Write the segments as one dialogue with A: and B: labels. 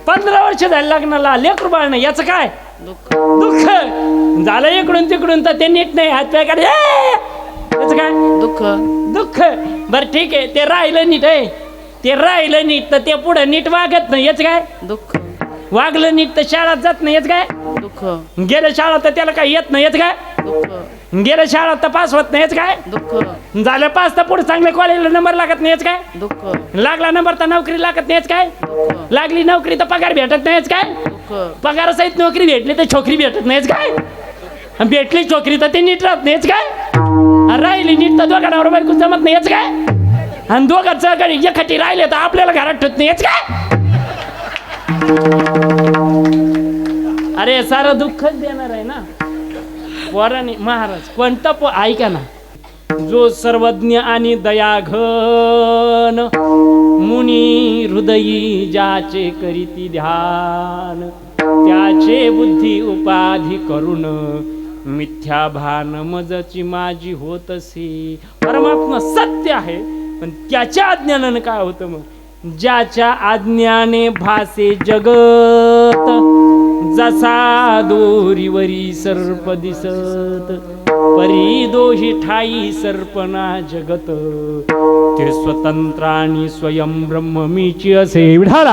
A: 15 वर्ष झाले लग्नाला, लेकरू बाळ नाही, याचं काय
B: दुःख
A: दुःख झालं. इकडून तिकडून तर ते नीट नाही, हात पाय काढ, याचं काय
B: दुःख
A: दुःख. बरं ठीक आहे, ते राहिलं नीट आहे, ते राहिलं नीट तर ते पुढं नीट वागत नाही, याच काय
B: दुःख
A: वागलं नीट तर शाळेत जात नाही, याच काय
B: दुःख
A: गेलं शाळा तर त्याला काय येत नाही, याच काय
B: दुःख
A: गेलं शाळा तर पास होत नाही, याच काय
B: दुःख
A: झालं पास तर पुढे चांगल्या कॉलेजला नंबर लागत नाही, याच काय
B: दुःख
A: लागला नंबर तर नोकरी लागत नाही, याच काय
B: दुःख
A: लागली नोकरी तर पगार भेटत नाही, याच काय
B: दुःख
A: पगारासहित नोकरी भेटली तर छोकरी भेटत नाही, याच काय भेटली छोकरी तर ते नीट राहत नाही, याच काय राहिली नीट तर दोघांवर बायको जमत नाही, याच काय आणि दोघांचं गडी एखादी राहिले तर आपल्याला घरात ठेवत नाही, याच काय अरे सारं दुःखच देणार आहे ना पोराने. महाराज कोणता ऐका ना, जो सर्वज्ञ आणि दयाघन मुनी हृदयी ज्याचे करीती ध्यान, त्याचे बुद्धी उपाधी करून मिथ्या भान मजची माझी होतसे. परमात्मा सत्य आहे, पण त्याच्या अज्ञानानं काय होतं मग, ज्याच्या आज्ञाने भासे जगत, जसा दोरीवरी सर्प दिसत, परी दोही ठाई सर्पना जगत, ते स्वतंत्र आणि स्वयं ब्रह्म मीची असे. विठाला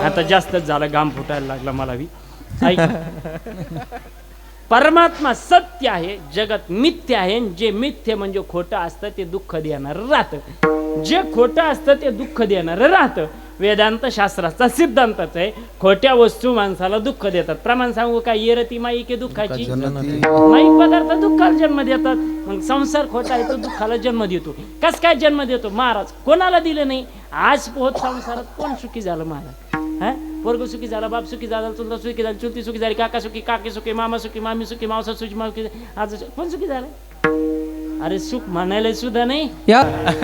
A: आता जास्तच झालं, घाम फुटायला लागला मला बी. ऐक, परमात्मा सत्य आहे, जगत मिथ्य आहे. जे मिथ्य म्हणजे खोटं असतं ते दुःख देणार राहतं, जे खोटं असतं ते दुःख देणार राहतं. वेदांत शास्त्राचा सिद्धांतच आहे, खोट्या वस्तू माणसाला दुःख देतात. प्रमाण सांगू काय, येरती माई के दुःखाची, माईक पदार्थ दुःखाला जन्म देतात. मग संसार खोटा आहे तो दुःखाला जन्म देतो. कस काय जन्म देतो महाराज, कोणाला दिलं नाही. आज पोहोच संसारात कोण सुखी झालं महाराज, हा पोरग सुखी झाला, बाप सुखी झाला, चुलता सुखी झाली, चुलती सुखी झाली, काका सुखी, काकी सुखी, मामा सुखी, मामी सुखी, मावसा सुखी, मावकी, आज कोण सुखी झालं. अरे सुख म्हणायला सुद्धा नाही,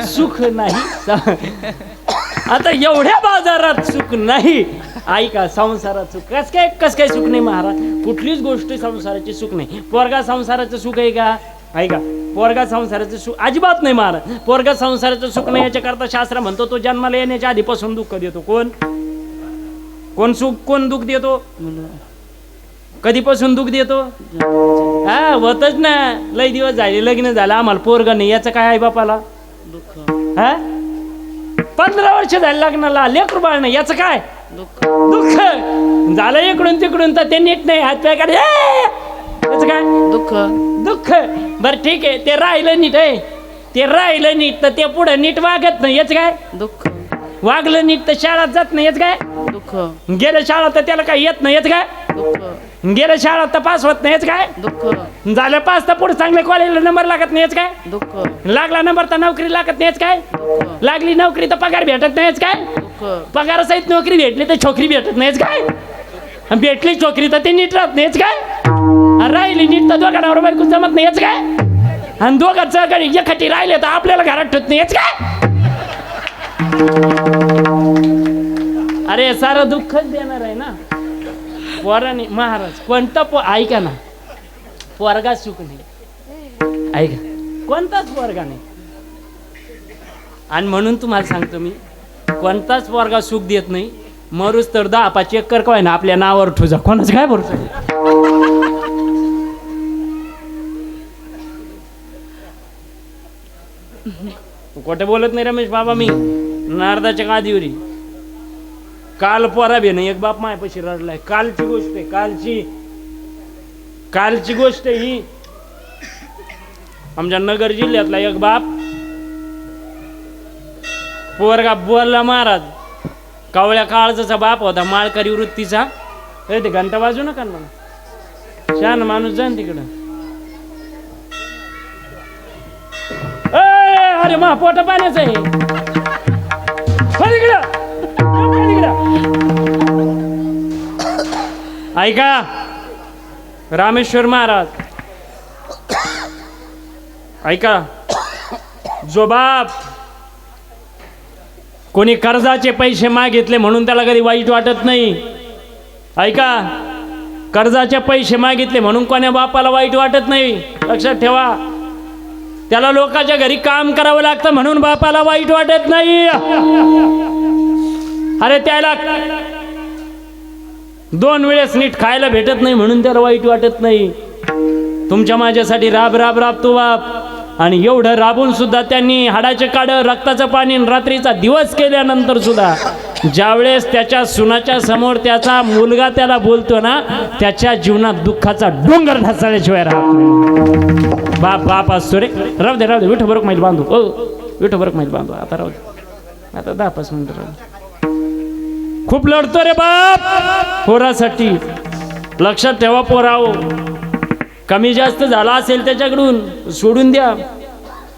A: सुख नाही. आता एवढ्या बाजारात सुख नाही. ऐका, संसारात सुख कस काय सुख नाही महाराज, कुठलीच गोष्ट संसाराची सुख नाही. पोरगा संसाराचं सुख आहे का, ऐका, पोरगा संसाराचं सुख अजिबात नाही महाराज. पोरगा संसाराचं सुख नाही याच्याकरता शास्त्र म्हणतो तो जन्माला येण्याच्या आधीपासून दुःख देतो. कोण सुख कोण दुःख देतो, कधीपासून दुःख देतो, हा होतच ना. लय दिवस झाले लग्न झालं, आम्हाला पोरगा नाही, याचं काय आहे बापाला
B: दुःख
A: हा. 15 वर्ष झाले लग्नाला, लेकरू बाळ नाही, याचं काय
B: दुःख
A: दुःख झालं. इकडून तिकडून तर ते नीट नाही, हात पाय काढ, याचं काय
B: दुःख
A: दुःख. बरं ठीक आहे, ते राहिलं नीट आहे, ते राहिलं नीट तर ते पुढं नीट वागत नाही, याच काय
B: दुःख
A: वागलं नीट तर शाळेत जात नाही, याच काय
B: दुःख
A: गेलं शाळा तर त्याला काय येत नाही, याच काय
B: दुःख
A: गेलं शाळा तर पास होत नाही, याच काय
B: दुःख
A: झालं पास तर पुढे चांगल्या कॉलेजला नंबर लागत नाही, याच काय
B: दुःख
A: लागला नंबर तर नोकरी लागत नाही, याच काय
B: दुःख
A: लागली नोकरी तर पगार भेटत नाही, याच काय
B: दुःख
A: पगारासहित नोकरी भेटली तर छोकरी भेटत नाही, याच काय भेटली छोकरी तर ते नीट राहत नाही, याच काय राहिली नीट तर दोघांवर बायको जमत नाही, याच काय आणि दोघांचं गडी एखादी राहिले तर आपल्याला घरात ठेवत नाही, याच काय अरे सारं दुःखच देणार आहे ना पोराने. महाराज कोणता ऐका ना, पोरगा सुख नाही, ऐका कोणताच पोरगा नाही. आणि म्हणून तुम्हाला सांगतो मी, कोणताच पोरगा सुख देत नाही. मरूच तर 10-5 एकर काय ना आपल्या नावावर ठुजा, कोणाच काय भरोसा. खोटे बोलत नाही रमेश बाबा, मी नारदाच्या गादीवरी काल पोरा बे नाही, एक बाप मायापाशी रडलाय. कालची गोष्ट आहे, कालची गोष्ट ही. आमच्या नगर जिल्ह्यातला एक बाप पोरगा बोलला महाराज, कावळ्या काळजाचा बाप होता, माळकरी वृत्तीचा. ते घंटा वाजू नका ना, छान माणूस जाण तिकडं. अरे मा पोट पाण्याचं आहे, ऐका रामेश्वर महाराज, ऐका, जो बाप कोणी कर्जाचे पैसे मागितले म्हणून त्याला कधी वाईट वाटत नाही. ऐका, कर्जाचे पैसे मागितले म्हणून कोण्या बापाला वाईट वाटत नाही, लक्षात ठेवा. त्याला लोकांच्या घरी काम करावं लागतं म्हणून बापाला वाईट वाटत नाही. अरे त्याला 2 वेळेस नीट खायला भेटत नाही म्हणून त्याला वाईट वाटत नाही. तुमच्या माझ्यासाठी राब राब राबतो बाप, आणि एवढं राबून सुद्धा त्यांनी हाडाचे काढ रक्ताचं पाणी रात्रीचा दिवस केल्यानंतर सुद्धा ज्यावेळेस त्याच्या सुनाच्या समोर त्याचा मुलगा त्याला बोलतो ना, त्याच्या जीवनात दुःखाचा डोंगर ढासळल्याशिवाय राहत नाही. बाप बाप असतो रे. राहू दे राहू दे, विठोबरक मैल बांधू. ओ विठोबरक मैल बांधू. आता राहू दे, आता 10-5 मिनिटं राहू दे. खूप लढतो रे बाप पोरासाठी. लक्षात ठेवा पोराओ, कमी जास्त झाला असेल त्याच्याकडून सोडून द्या.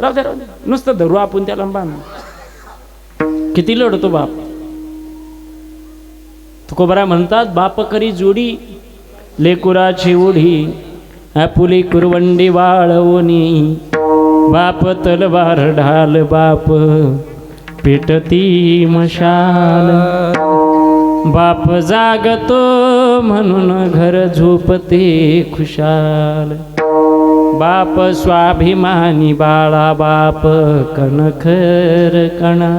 A: राहू दे राहू दे, नुसतं धरू आपण त्याला बांधू. किती लढतो बाप. तुकोबरा म्हणतात, बाप करी जोडी लेकुराची ओढी, आपुली कुरवंडी वाळवणी, बाप तलवार ढाल, बाप पेटती मशाल, बाप जागतो म्हणून घर झोपते खुशाल, बाप स्वाभिमानी बाळा, बाप कणखर कणा,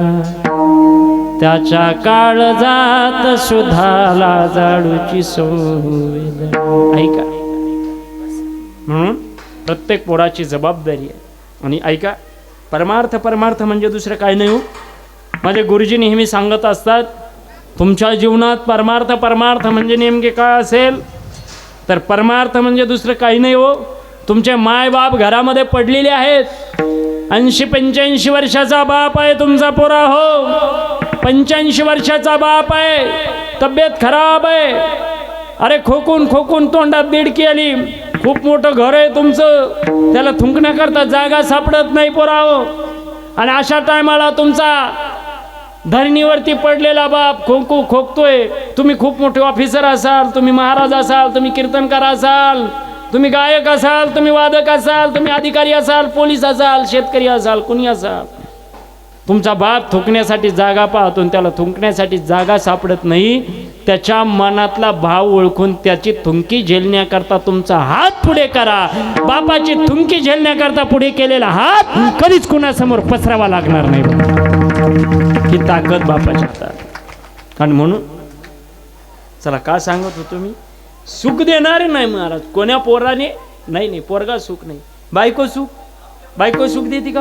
A: त्याच्या काळजात सुधाला जाडूची संवेद. ऐका, म्हणून प्रत्येक पोराची जबाबदारी आहे. आणि ऐका, परमार्थ परमार्थ म्हणजे दुसरं काही नाही हो. माझे गुरुजी नेहमी सांगत असतात, तुमच्या जीवनात परमार्थ परमार्थ म्हणजे नेमके काय असेल तर परमार्थ म्हणजे दुसरं काही नाही हो. तुमचे मायबाप घरामध्ये पडलेले आहेत. 80-85 वर्षाचा बाप आहे तुमचा पोरा हो. 85 वर्षाचा बाप आहे, तब्येत खराब आहे. अरे खोकून खोकून तोंडात दिडकी आली. खूप मोठं घर आहे तुमचं, त्याला थुंकण्याकरता जागा सापडत नाही पोरा हो. आणि अशा टायमाला तुमचा धरणीवरती पडलेला बाप खोकतोय. तुम्ही खूप मोठे ऑफिसर असाल, तुम्ही महाराज असाल, तुम्ही कीर्तनकार असाल, तुम्ही गायक असाल, तुम्ही वादक असाल, तुम्ही अधिकारी असाल, पोलीस असाल, शेतकरी असाल, कुणी असाल, तुमचा बाप थुंकण्यासाठी जागा पाहतो, त्याला थुंकण्यासाठी जागा सापडत नाही. त्याच्या मनातला भाव ओळखून त्याची थुंकी झेलण्याकरता तुमचा हात पुढे करा. बापाची थुंकी झेलण्याकरता पुढे केलेला हात कधीच कुणासमोर पसरावा लागणार नाही. ही ताकद बापाच्या हातात. आणि म्हणून चला का सांगत होतो मी, सुख देणारे नाही महाराज कोण्या पोराने नाही. नाही पोरगा सुख नाही, बायको सुख. बायको सुख देते का?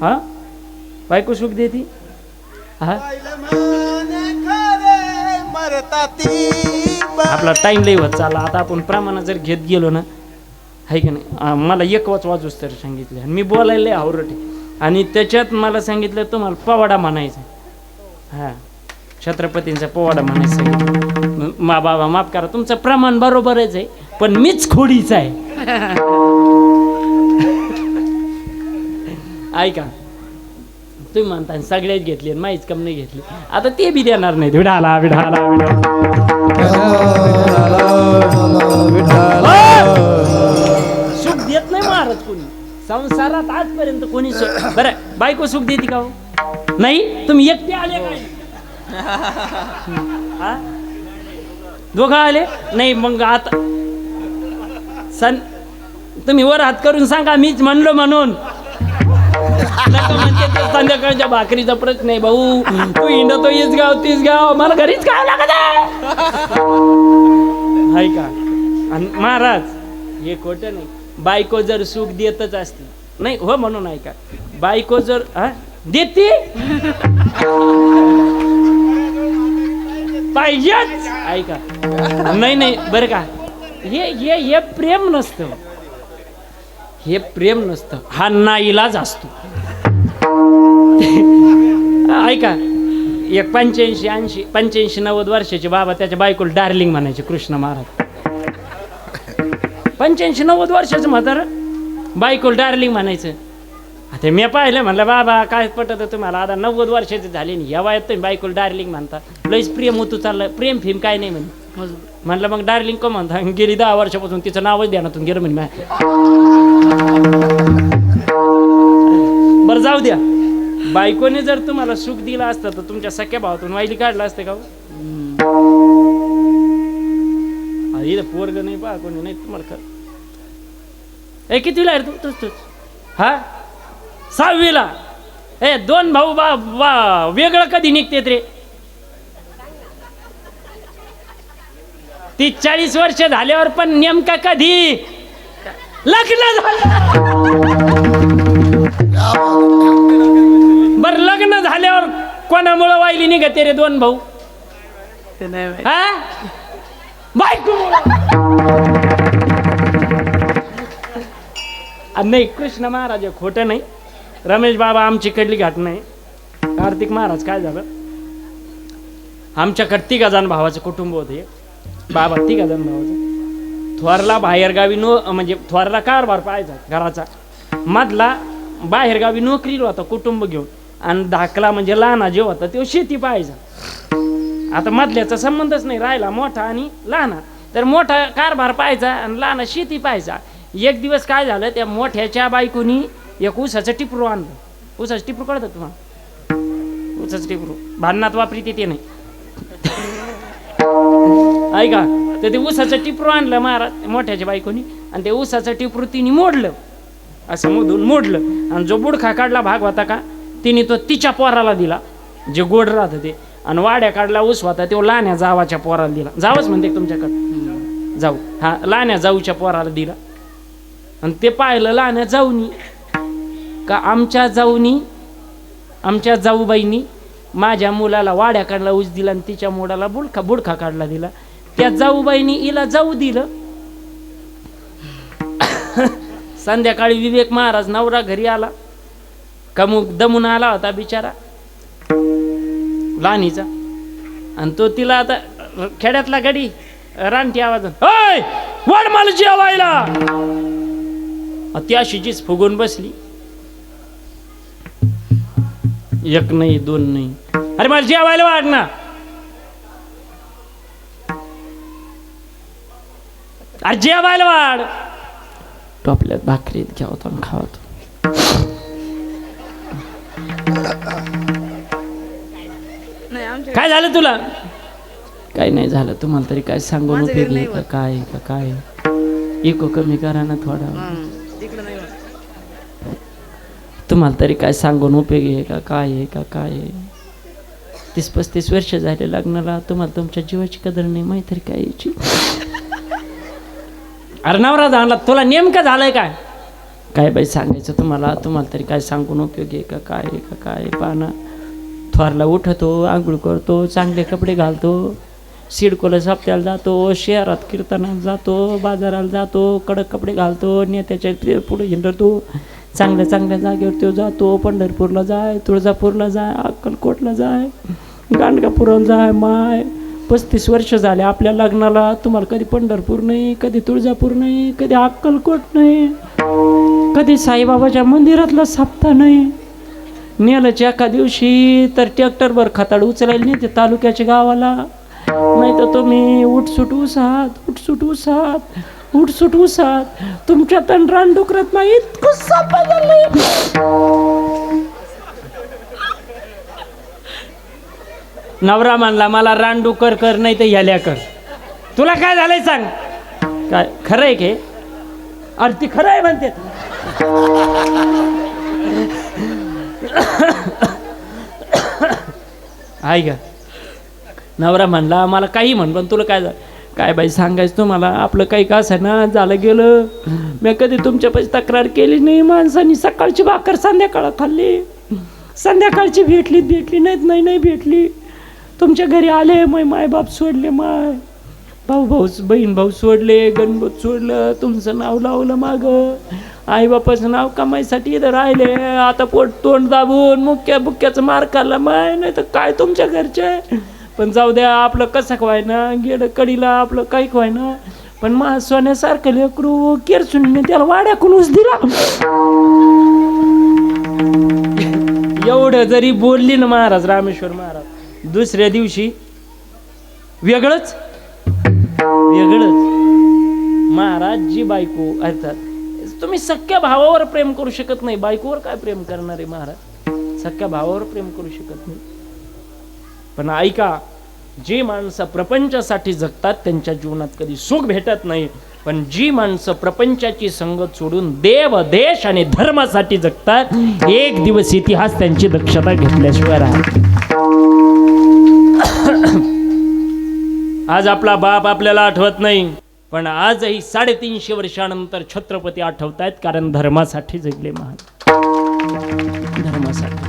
A: हा, बायको सुख देते. हा, आपला टाइम लई होत चालला. आता आपण प्रमाणात जर घेत गेलो ना, आहे की नाही. मला 1 वाजूच तर सांगितले आणि मी बोलायला आवडते. आणि त्याच्यात मला सांगितलं तुम्हाला पवाडा म्हणायचा. हा, छत्रपतींचा पवाडा म्हणायचं. बाबा माफ करा, तुमचं प्रमाण बरोबरच आहे, पण मीच खोडीच आहे. ऐका, तुम्ही म्हणता सगळ्याच घेतली आणि माहीच कम नाही घेतली. आता ते बी देणार नाही. विढाला विढाला सुख देत नाही महाराज कोणी संसारात आजपर्यंत कोणी. बरं, बायको सुख देते का हो? नाही. तुम्ही एकटे आले काय? दोघं आले नाही. मग आता तुम्ही वर हात करून सांगा मीच म्हणलो म्हणून. म्हणते ते संध्याकाळच्या भाकरीचा प्रश्न आहे भाऊ. तू हिंडतो हीच गाव तीच गाव, मला घरीच खावं लागत आहे का? आणि महाराज हे खोटं नाही. बायको जर सुख देतच असते नाही हो म्हणून ऐका, बायको जर देते पाहिजेच. ऐका, नाही नाही बरं का, हे प्रेम नसतं. हे प्रेम नसतं, हा नाईलाज असतो. ऐका, एक 85-90 वर्षाचे बाबा त्याच्या बायकोला डार्लिंग म्हणायचे. कृष्ण महाराज 85-90 वर्षाचं म्हातारं बायकोला डार्लिंग म्हणायचं. आता मी पाहिलं, म्हणलं बाबा काय पटत तुम्हाला, आता 90 वर्षाचे झाले नाही, या वयात तुम्ही बायकोला डार्लिंग म्हणता. लईच प्रेम होतो चाललं. प्रेम फिम काय नाही म्हणे. म्हणलं मग डार्लिंग का म्हणता? गेली 10 वर्षापासून तिचं नावच ध्यानातून गेलं म्हणे. बरं जाऊ द्या. बायकोने जर तुम्हाला सुख दिलं असतं तर तुमच्या सख्या भावातून वाईली काढलं असते का? पोरग नाही बा कोणी नाही तुम्हाला. कितीला आहे तू? हा 6वीला. ए 2 भाऊ वेगळं कधी निघतेत रे? ती 40 वर्ष झाल्यावर पण नेमका कधी लग्न झालं? बर लग्न झाल्यावर कोणामुळे वाईली निघते रे 2 भाऊ?
B: ते नाही माहित.
A: हा बायको नाही. कृष्ण महाराज खोटं नाही. रमेश बाबा आमची कडली घटना आहे. कार्तिक महाराज काय झालं, आमच्याकडे 3 जण भावाचं कुटुंब होते. बाबा 3 जण भावाचं. थोरला बाहेरगावी म्हणजे थोरला कारभार पाहायचा घराचा, मधला बाहेरगावी नोकरीला होता कुटुंब घेऊन, आणि धाकला म्हणजे लहाना जे होता तो शेती पाहायचा. आता मधल्याचा संबंधच नाही राहिला, मोठा आणि लहाना. तर मोठा कारभार पाहायचा आणि लहाना शेती पाहायचा. एक दिवस काय झालं, त्या मोठ्याच्या बायकोनी एक ऊसाचं टिपरू आणलं. ऊसाचं टिपरू कळतं तुम्हाला? ऊसाचं टिपरू भांडणात वापरीत ते नाही ऐका. तर ते ऊसाचं टिपरू आणलं महाराज मोठ्याच्या बायकोनी, आणि ते ऊसाचं टिपरू तिने मोडलं, असं मधून मोडलं. आणि जो बुडखा काढला भाग होता का, तिने तो तिच्या पोराला दिला जे गोड राहत ते. आणि वाड्या काढला ऊस होता तो लहान्या जावाच्या पोराला दिला. जावच म्हणते तुमच्याकडे जाऊ, हा लहान्या जाऊच्या पोराला दिला. आणि ते पाहिलं लहान्या जाऊनी का आमच्या जाऊबाईनी माझ्या मुलाला वाड्या काढला ऊस दिला आणि तिच्या मुलाला बुडखा काढला दिला. त्या जाऊबाईनी हिला जाऊ दिलं. संध्याकाळी विवेक महाराज नवरा घरी आला, दमून आला होता बिचारा लहानीचा. आणि तो तिला आता खेड्यातला गडी रानटी आवाज, ओय वाढ मला जेवायला. ती अशी जीच फुगून बसली. 1 नाही 2 नाही, अरे मला जेवायला वाढ ना. अरे जेवायला वाढ. टोपल्यात भाकरीत घ्यावतो आणि खावतो.
B: नाही आमच्या
A: काय झालं तुला? काही नाही झालं. तुम्हाला तरी काय सांगून
B: माझं घर
A: उपयोगी
B: नाही
A: आहे का काय? इको कमी करा ना थोडा.
B: तिकडं नाही होत.
A: तुम्हाला तरी काय सांगून उपयोगी आहे का काय? 30-35 वर्ष झाले लग्नाला, तुम्हाला तुमच्या जीवाची कदर नाही माहिती तरी काय याची. अरे नवरा झाला तुला नेमकं झालंय काय बाई सांगायचं तुम्हाला तरी काय सांगून उपयोगी आहे का काय? पाना थोरला उठतो, आंघोळ करतो, चांगले कपडे घालतो, सिडकोला सप्त्याला जातो, शहरात कीर्तनात जातो, बाजाराला जातो, कडक कपडे घालतो, नेत्याच्या पुढे हिंडतो, चांगल्या जागेवर तो जातो. पंढरपूरला जाय, तुळजापूरला जाय, अक्कलकोटला जाय, गाणगापूरला जाय. माय 35 वर्ष झाले आपल्या लग्नाला, तुम्हाला कधी पंढरपूर नाही, कधी तुळजापूर नाही, कधी अक्कलकोट नाही, कधी साईबाबाच्या मंदिरातला सप्ताह नाही. नेलंच एका दिवशी तर ट्रॅक्टरभर खताड उचलायला नाही ते तालुक्याच्या गावाला. नाही तर तुम्ही उठसूट उसात तुमच्या तण रान डुकरत नाही इतकं सापा झालंय. नवरा म्हणला मला रानडुकर कर नाही तर ह्याल्या कर. तुला काय झालंय सांग? काय खरं आहे की? अरे ती खरं आहे म्हणते. आहे का? नवरा म्हणला मला काही म्हण पण तुला काय झालं? काय बाई सांगायचं तुम्हाला, आपलं काही का असं ना झालं गेलं. मी कधी तुमच्यापाशी तक्रार केली नाही. माणसांनी सकाळची भाकर संध्याकाळ खाल्ली, संध्याकाळची भेटली नाही भेटली. तुमच्या घरी आले, मायबाप सोडले, भाऊ बहीण भाऊ सोडले, गणपत सोडलं, तुमचं नाव लावलं माग, आईबापाचं नाव कमाईसाठी इथं राहिले. आता पोट तोंड दाबून बुक्क्याचं मार खाल्ला नाही तर काय तुमच्या घरचे. पण जाऊ द्या, आपलं कसं व्हायना गेलं कडीला, आपलं काही व्हायना. पण सोन्यासारखं लेकरू केरसुनीने त्याला वाड्याकून ऊस दिला. एवढं जरी बोलली ना महाराज रामेश्वर महाराज, दुसऱ्या दिवशी वेगळंच महाराज जी बायको अर्थात तुम्ही सख्या भावावर प्रेम करू शकत नाही, बायकोवर काय प्रेम करणार आहे महाराज? सख्या भावावर प्रेम करू शकत नाही. पण ऐका, जी माणसं प्रपंचासाठी जगतात त्यांच्या जीवनात कधी सुख भेटत नाही, पण जी माणसं प्रपंचाची संगत सोडून देव, देश आणि धर्मासाठी जगतात, एक दिवस इतिहास त्यांची दक्षता घेतल्याशिवाय राहत. आज आपला बाप आपल्याला आठवत नाही, पण आजही 350 वर्षानंतर छत्रपती आठवतायत, कारण धर्मासाठी जगले महान, धर्मासाठी.